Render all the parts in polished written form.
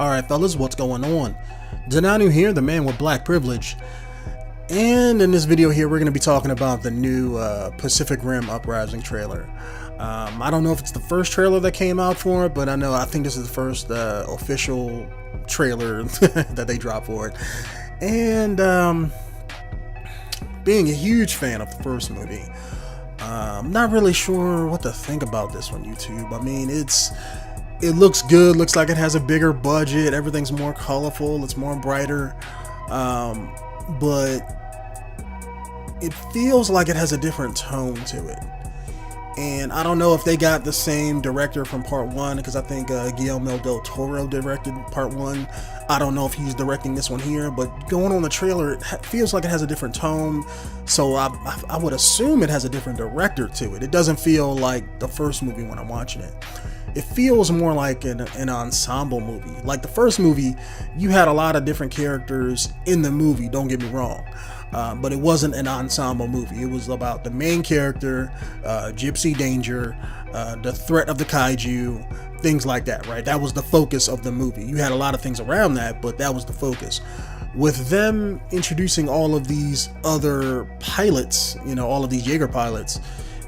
Alright fellas, what's going on? Denonu here, the man with black privilege. And in this video here, we're going to be talking about the new Pacific Rim Uprising trailer. I don't know if it's the first trailer that came out for it, but I think this is the first official trailer that they dropped for it. And being a huge fan of the first movie, I'm not really sure what to think about this on YouTube. I mean, it looks good, looks like it has a bigger budget, everything's more colorful, it's more brighter, but it feels like it has a different tone to it. And I don't know if they got the same director from part one, because I think Guillermo del Toro directed part one. I don't know if he's directing this one here, but going on the trailer, it feels like it has a different tone, so I would assume it has a different director to it. It doesn't feel like the first movie when I'm watching it. It feels more like an ensemble movie. Like the first movie, you had a lot of different characters in the movie, don't get me wrong. But it wasn't an ensemble movie. It was about the main character, Gypsy Danger, the threat of the kaiju, things like that, right? That was the focus of the movie. You had a lot of things around that, but that was the focus. With them introducing all of these other pilots, all of these Jaeger pilots,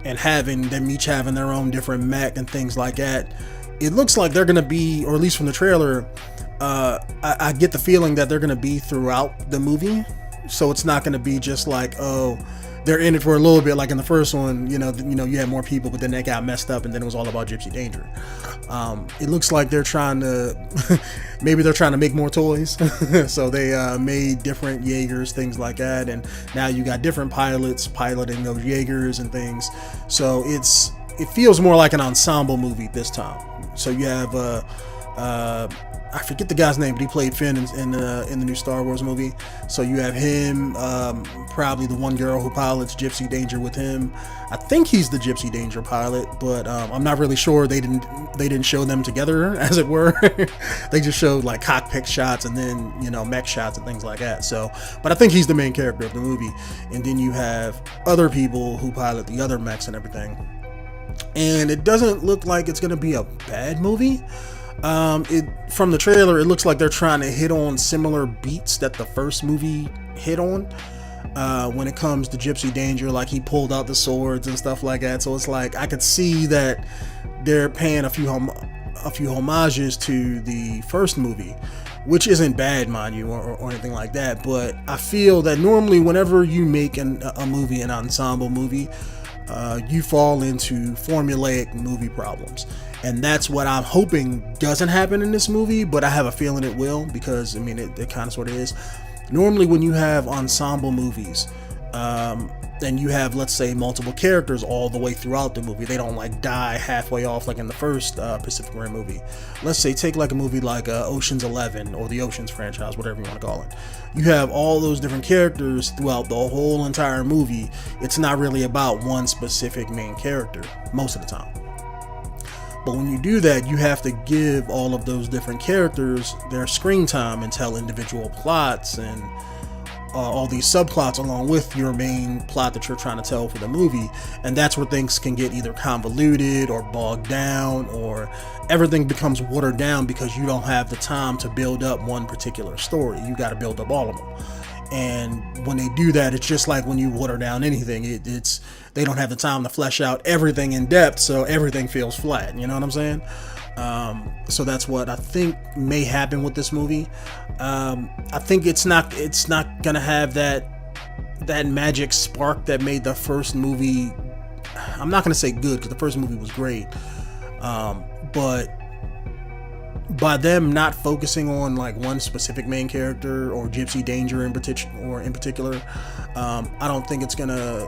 and having them each having their own different mech and things like that, it looks like they're going to be, or at least from the trailer, I get the feeling that they're going to be throughout the movie. So it's not going to be just like, oh, they're in it for a little bit, like in the first one, you had more people, but then they got messed up and then it was all about Gypsy Danger. It looks like they're trying to, maybe they're trying to make more toys. So they made different Jaegers, things like that. And now you got different pilots piloting those Jaegers and things. So it feels more like an ensemble movie this time. So you have, I forget the guy's name, but he played Finn in the new Star Wars movie. So you have him, probably the one girl who pilots Gypsy Danger with him. I think he's the Gypsy Danger pilot, but I'm not really sure. They didn't show them together, as it were. They just showed like cockpit shots and then mech shots and things like that. So, but I think he's the main character of the movie. And then you have other people who pilot the other mechs and everything. And it doesn't look like it's gonna be a bad movie. From the trailer, it looks like they're trying to hit on similar beats that the first movie hit on, when it comes to Gypsy Danger, like he pulled out the swords and stuff like that. So it's like I could see that they're paying a few homages to the first movie, which isn't bad, mind you, or anything like that. But I feel that normally whenever you make a movie, an ensemble movie, you fall into formulaic movie problems. And that's what I'm hoping doesn't happen in this movie, but I have a feeling it will, because I mean it kind of sort of is. Normally when you have ensemble movies, and you have, let's say, multiple characters all the way throughout the movie, they don't like die halfway off like in the first Pacific Rim movie. Let's say take like a movie like Ocean's 11 or the Ocean's franchise, whatever you want to call it. You have all those different characters throughout the whole entire movie. It's not really about one specific main character most of the time. But when you do that, you have to give all of those different characters their screen time and tell individual plots and all these subplots along with your main plot that you're trying to tell for the movie. And that's where things can get either convoluted or bogged down, or everything becomes watered down because you don't have the time to build up one particular story. You got to build up all of them. And when they do that, it's just like when you water down anything, they don't have the time to flesh out everything in depth, so everything feels flat. You know what I'm saying? So that's what I think may happen with this movie. I think it's not gonna have that magic spark that made the first movie. I'm not gonna say good, because the first movie was great, but by them not focusing on like one specific main character or Gypsy Danger in particular, I don't think it's gonna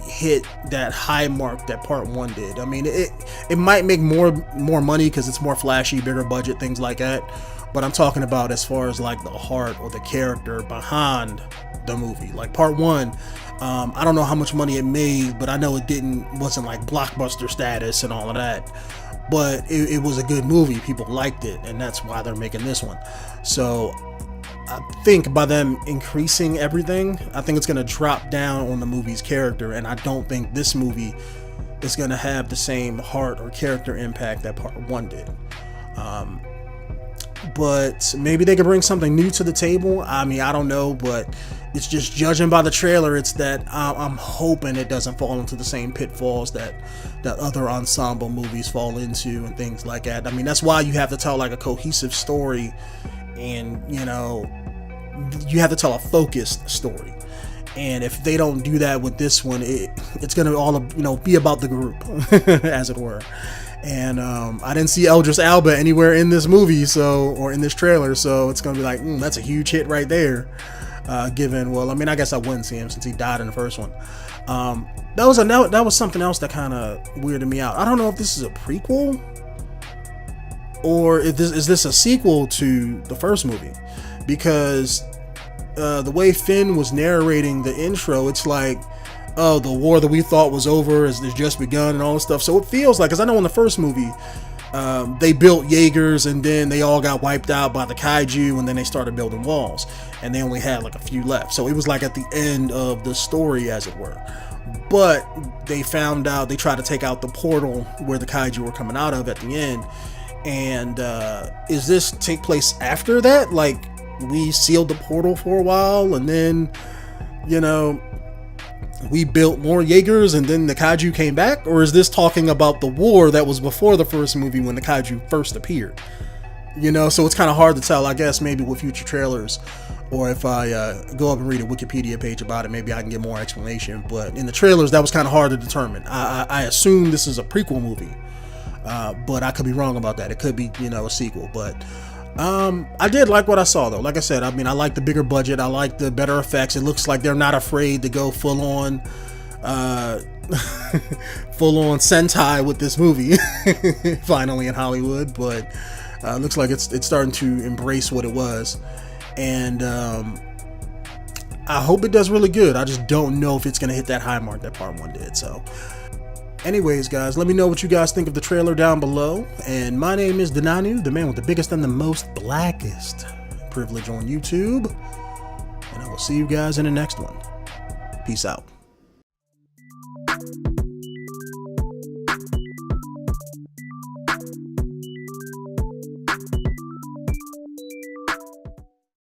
hit that high mark that part one did. I mean, it might make more money because it's more flashy, bigger budget, things like that. But I'm talking about as far as like the heart or the character behind the movie. Like part one, I don't know how much money it made, but I know it wasn't like blockbuster status and all of that. But it was a good movie. People liked it, and that's why they're making this one. So I think by them increasing everything, I think it's going to drop down on the movie's character, and I don't think this movie is going to have the same heart or character impact that part one did. but maybe they could bring something new to the table. I mean, I don't know, but it's just judging by the trailer, it's that I'm hoping it doesn't fall into the same pitfalls that other ensemble movies fall into and things like that. I mean, that's why you have to tell like a cohesive story, and you know, you have to tell a focused story. And if they don't do that with this one, it's gonna all, you know, be about the group, as it were. And I didn't see Idris Elba anywhere in this movie, or in this trailer, so it's gonna be like, that's a huge hit right there. Given, well, I mean, I guess I wouldn't see him since he died in the first one. That was something else that kind of weirded me out. I don't know if this is a prequel or if is this a sequel to the first movie, because the way Finn was narrating the intro, it's like, oh, the war that we thought was over has just begun and all this stuff. So it feels like, because I know in the first movie, they built Jaegers and then they all got wiped out by the kaiju, and then they started building walls and they only had like a few left. So it was like at the end of the story, as it were. But they found out, they tried to take out the portal where the kaiju were coming out of at the end. And is this take place after that? Like, we sealed the portal for a while and then, you know, we built more Jaegers and then the kaiju came back? Or is this talking about the war that was before the first movie when the kaiju first appeared? You know, so it's kind of hard to tell. I guess maybe with future trailers, or if I go up and read a Wikipedia page about it, maybe I can get more explanation. But in the trailers, that was kind of hard to determine. I assume this is a prequel movie, but I could be wrong about that. It could be, you know, a sequel. But I did like what I saw, though. Like I said, I mean, I like the bigger budget. I like the better effects. It looks like they're not afraid to go full on Sentai with this movie, finally in Hollywood. But looks like it's starting to embrace what it was. And I hope it does really good. I just don't know if it's going to hit that high mark that part 1 did. So anyways, guys, let me know what you guys think of the trailer down below. And my name is Denonu, the man with the biggest and the most blackest privilege on YouTube. And I will see you guys in the next one. Peace out.